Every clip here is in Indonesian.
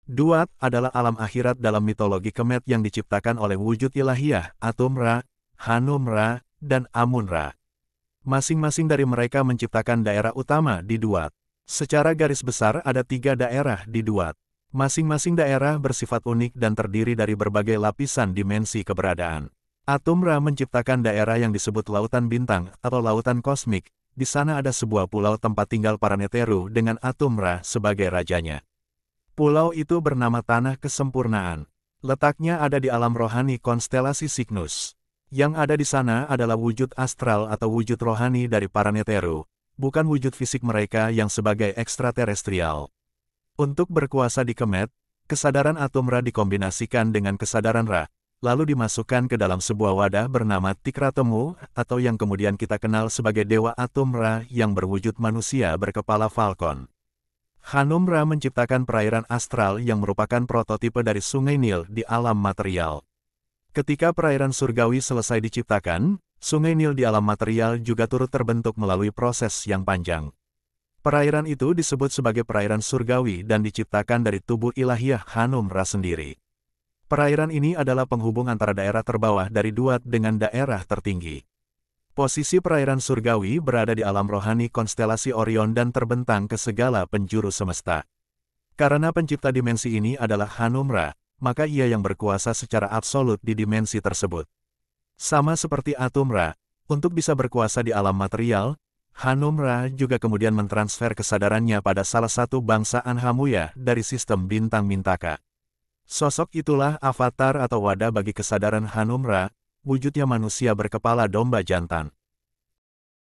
Duat adalah alam akhirat dalam mitologi Kemet yang diciptakan oleh wujud ilahiyah, Atum-Ra, Hanum-Ra, dan Amun-Ra. Masing-masing dari mereka menciptakan daerah utama di Duat. Secara garis besar ada 3 daerah di Duat. Masing-masing daerah bersifat unik dan terdiri dari berbagai lapisan dimensi keberadaan. Atum-Ra menciptakan daerah yang disebut Lautan Bintang atau Lautan Kosmik. Di sana ada sebuah pulau tempat tinggal para Neteru dengan Atum-Ra sebagai rajanya. Pulau itu bernama Tanah Kesempurnaan. Letaknya ada di alam rohani konstelasi Cygnus. Yang ada di sana adalah wujud astral atau wujud rohani dari para Neteru, bukan wujud fisik mereka yang sebagai ekstraterestrial. Untuk berkuasa di Kemet, kesadaran Atum-Ra dikombinasikan dengan kesadaran Ra, lalu dimasukkan ke dalam sebuah wadah bernama Tikratemu, atau yang kemudian kita kenal sebagai Dewa Atum-Ra yang berwujud manusia berkepala falcon. Hanum-Ra menciptakan perairan astral yang merupakan prototipe dari Sungai Nil di alam material. Ketika perairan surgawi selesai diciptakan, Sungai Nil di alam material juga turut terbentuk melalui proses yang panjang. Perairan itu disebut sebagai perairan surgawi dan diciptakan dari tubuh ilahiyah Hanum-Ra sendiri. Perairan ini adalah penghubung antara daerah terbawah dari Duat dengan daerah tertinggi. Posisi perairan surgawi berada di alam rohani konstelasi Orion dan terbentang ke segala penjuru semesta. Karena pencipta dimensi ini adalah Hanum-Ra, maka ia yang berkuasa secara absolut di dimensi tersebut. Sama seperti Atum-Ra, untuk bisa berkuasa di alam material, Hanum-Ra juga kemudian mentransfer kesadarannya pada salah satu bangsa Anhamuya dari sistem bintang Mintaka. Sosok itulah avatar atau wadah bagi kesadaran Hanum-Ra, wujudnya manusia berkepala domba jantan.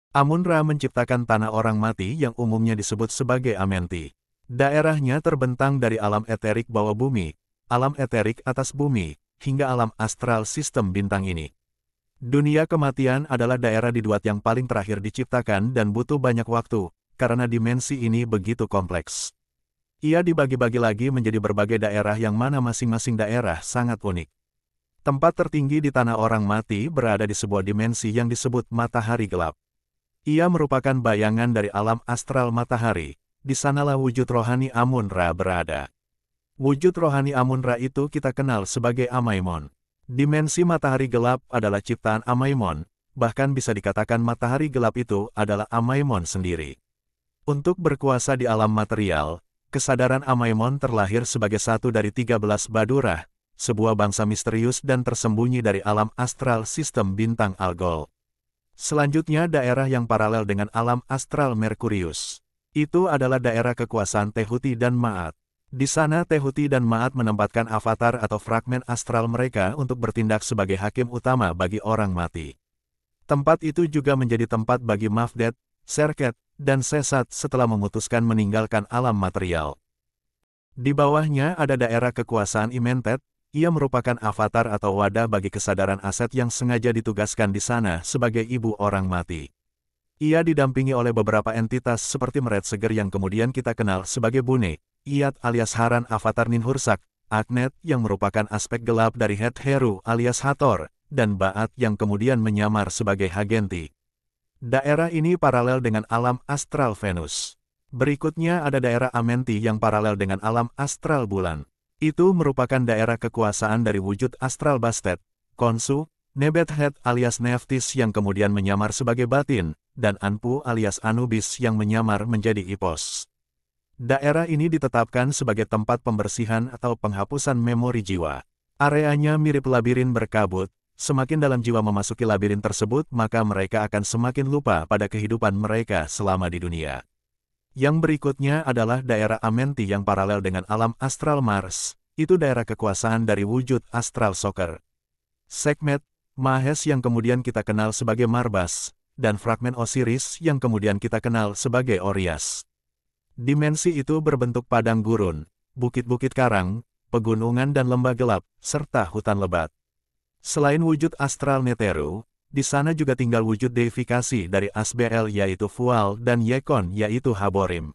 Amun-Ra menciptakan tanah orang mati yang umumnya disebut sebagai Amenti. Daerahnya terbentang dari alam eterik bawah bumi, alam eterik atas bumi, hingga alam astral sistem bintang ini. Dunia kematian adalah daerah di Duat yang paling terakhir diciptakan dan butuh banyak waktu, karena dimensi ini begitu kompleks. Ia dibagi-bagi lagi menjadi berbagai daerah yang mana masing-masing daerah sangat unik. Tempat tertinggi di tanah orang mati berada di sebuah dimensi yang disebut matahari gelap. Ia merupakan bayangan dari alam astral matahari, di sanalah wujud rohani Amun-Ra berada. Wujud rohani Amun-Ra itu kita kenal sebagai Amaimon. Dimensi matahari gelap adalah ciptaan Amaimon, bahkan bisa dikatakan matahari gelap itu adalah Amaimon sendiri. Untuk berkuasa di alam material, kesadaran Amaimon terlahir sebagai satu dari 13 Badurah, sebuah bangsa misterius dan tersembunyi dari alam astral sistem bintang Algol. Selanjutnya daerah yang paralel dengan alam astral Merkurius. Itu adalah daerah kekuasaan Tehuti dan Ma'at. Di sana Tehuti dan Ma'at menempatkan avatar atau fragmen astral mereka untuk bertindak sebagai hakim utama bagi orang mati. Tempat itu juga menjadi tempat bagi Mafdet, Serket, dan Sesat setelah memutuskan meninggalkan alam material. Di bawahnya ada daerah kekuasaan Imentet. Ia merupakan avatar atau wadah bagi kesadaran aset yang sengaja ditugaskan di sana sebagai ibu orang mati. Ia didampingi oleh beberapa entitas seperti Meret Seger yang kemudian kita kenal sebagai Bune, Iyat alias Haran avatar Ninhursak, Agnet yang merupakan aspek gelap dari Het Heru alias Hathor, dan Ba'at yang kemudian menyamar sebagai Hagenti. Daerah ini paralel dengan alam astral Venus. Berikutnya ada daerah Amenti yang paralel dengan alam astral bulan. Itu merupakan daerah kekuasaan dari wujud astral Bastet, Konsu, Nebethet alias Neftis yang kemudian menyamar sebagai Batin, dan Anpu alias Anubis yang menyamar menjadi Ipos. Daerah ini ditetapkan sebagai tempat pembersihan atau penghapusan memori jiwa. Areanya mirip labirin berkabut, semakin dalam jiwa memasuki labirin tersebut maka mereka akan semakin lupa pada kehidupan mereka selama di dunia. Yang berikutnya adalah daerah Amenti yang paralel dengan alam astral Mars, itu daerah kekuasaan dari wujud astral Soccer. Sekhmet, Mahes yang kemudian kita kenal sebagai Marbas, dan fragmen Osiris yang kemudian kita kenal sebagai Orias. Dimensi itu berbentuk padang gurun, bukit-bukit karang, pegunungan dan lembah gelap, serta hutan lebat. Selain wujud astral Neteru, di sana juga tinggal wujud deifikasi dari Asbel yaitu Fual dan Yekon yaitu Haborim.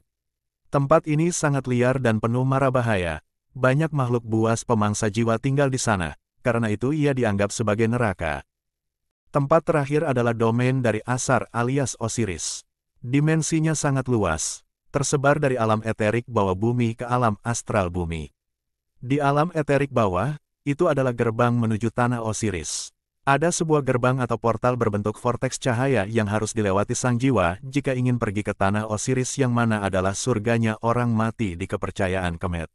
Tempat ini sangat liar dan penuh mara bahaya. Banyak makhluk buas pemangsa jiwa tinggal di sana, karena itu ia dianggap sebagai neraka. Tempat terakhir adalah domain dari Asar alias Osiris. Dimensinya sangat luas, tersebar dari alam eterik bawah bumi ke alam astral bumi. Di alam eterik bawah, itu adalah gerbang menuju tanah Osiris. Ada sebuah gerbang atau portal berbentuk vorteks cahaya yang harus dilewati sang jiwa jika ingin pergi ke tanah Osiris yang mana adalah surganya orang mati di kepercayaan Kemet.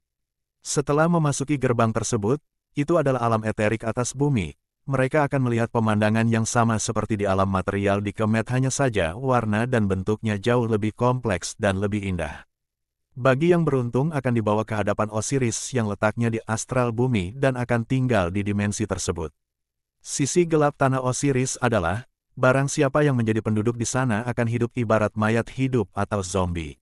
Setelah memasuki gerbang tersebut, itu adalah alam eterik atas bumi. Mereka akan melihat pemandangan yang sama seperti di alam material di Kemet, hanya saja warna dan bentuknya jauh lebih kompleks dan lebih indah. Bagi yang beruntung akan dibawa ke hadapan Osiris yang letaknya di astral bumi dan akan tinggal di dimensi tersebut. Sisi gelap tanah Osiris adalah, barang siapa yang menjadi penduduk di sana akan hidup ibarat mayat hidup atau zombie.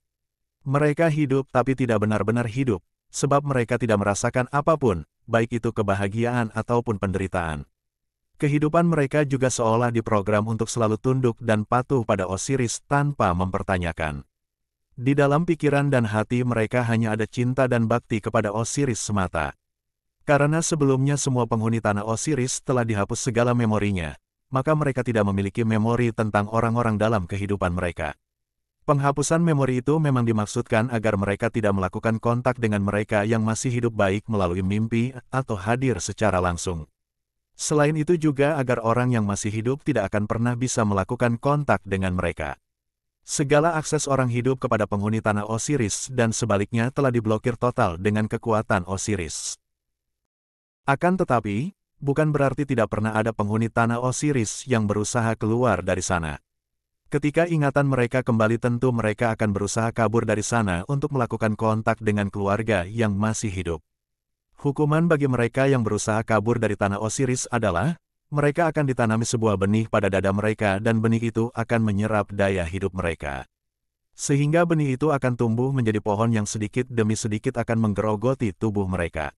Mereka hidup tapi tidak benar-benar hidup, sebab mereka tidak merasakan apapun, baik itu kebahagiaan ataupun penderitaan. Kehidupan mereka juga seolah diprogram untuk selalu tunduk dan patuh pada Osiris tanpa mempertanyakan. Di dalam pikiran dan hati mereka hanya ada cinta dan bakti kepada Osiris semata. Karena sebelumnya semua penghuni tanah Osiris telah dihapus segala memorinya, maka mereka tidak memiliki memori tentang orang-orang dalam kehidupan mereka. Penghapusan memori itu memang dimaksudkan agar mereka tidak melakukan kontak dengan mereka yang masih hidup baik melalui mimpi atau hadir secara langsung. Selain itu juga agar orang yang masih hidup tidak akan pernah bisa melakukan kontak dengan mereka. Segala akses orang hidup kepada penghuni tanah Osiris dan sebaliknya telah diblokir total dengan kekuatan Osiris. Akan tetapi, bukan berarti tidak pernah ada penghuni tanah Osiris yang berusaha keluar dari sana. Ketika ingatan mereka kembali tentu mereka akan berusaha kabur dari sana untuk melakukan kontak dengan keluarga yang masih hidup. Hukuman bagi mereka yang berusaha kabur dari tanah Osiris adalah, mereka akan ditanami sebuah benih pada dada mereka dan benih itu akan menyerap daya hidup mereka. Sehingga benih itu akan tumbuh menjadi pohon yang sedikit demi sedikit akan menggerogoti tubuh mereka.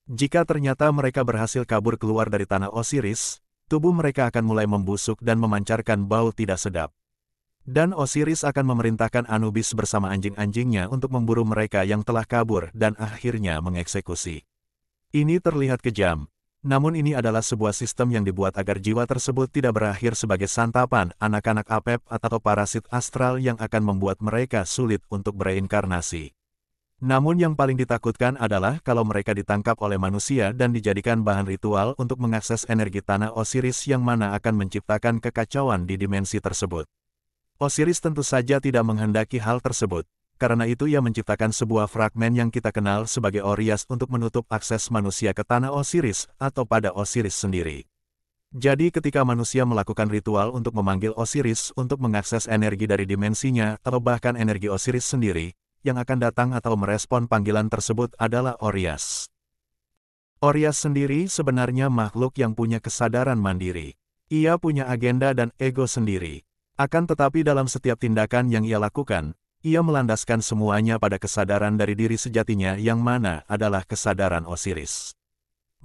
Jika ternyata mereka berhasil kabur keluar dari tanah Osiris, tubuh mereka akan mulai membusuk dan memancarkan bau tidak sedap. Dan Osiris akan memerintahkan Anubis bersama anjing-anjingnya untuk memburu mereka yang telah kabur dan akhirnya mengeksekusi. Ini terlihat kejam. Namun ini adalah sebuah sistem yang dibuat agar jiwa tersebut tidak berakhir sebagai santapan anak-anak apep atau parasit astral yang akan membuat mereka sulit untuk bereinkarnasi. Namun yang paling ditakutkan adalah kalau mereka ditangkap oleh manusia dan dijadikan bahan ritual untuk mengakses energi tanah Osiris yang mana akan menciptakan kekacauan di dimensi tersebut. Osiris tentu saja tidak menghendaki hal tersebut. Karena itu ia menciptakan sebuah fragmen yang kita kenal sebagai Orias untuk menutup akses manusia ke tanah Osiris atau pada Osiris sendiri. Jadi ketika manusia melakukan ritual untuk memanggil Osiris untuk mengakses energi dari dimensinya atau bahkan energi Osiris sendiri, yang akan datang atau merespon panggilan tersebut adalah Orias. Orias sendiri sebenarnya makhluk yang punya kesadaran mandiri. Ia punya agenda dan ego sendiri. Akan tetapi dalam setiap tindakan yang ia lakukan, ia melandaskan semuanya pada kesadaran dari diri sejatinya yang mana adalah kesadaran Osiris.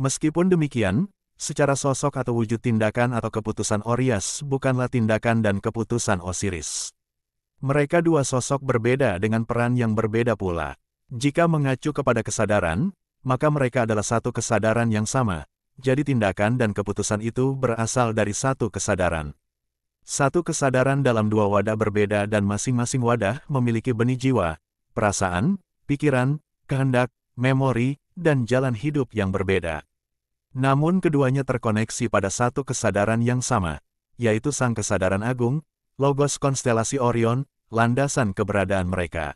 Meskipun demikian, secara sosok atau wujud tindakan atau keputusan Orias bukanlah tindakan dan keputusan Osiris. Mereka dua sosok berbeda dengan peran yang berbeda pula. Jika mengacu kepada kesadaran, maka mereka adalah satu kesadaran yang sama, jadi tindakan dan keputusan itu berasal dari satu kesadaran. Satu kesadaran dalam dua wadah berbeda dan masing-masing wadah memiliki benih jiwa, perasaan, pikiran, kehendak, memori, dan jalan hidup yang berbeda. Namun keduanya terkoneksi pada satu kesadaran yang sama, yaitu sang kesadaran agung, logos konstelasi Orion, landasan keberadaan mereka.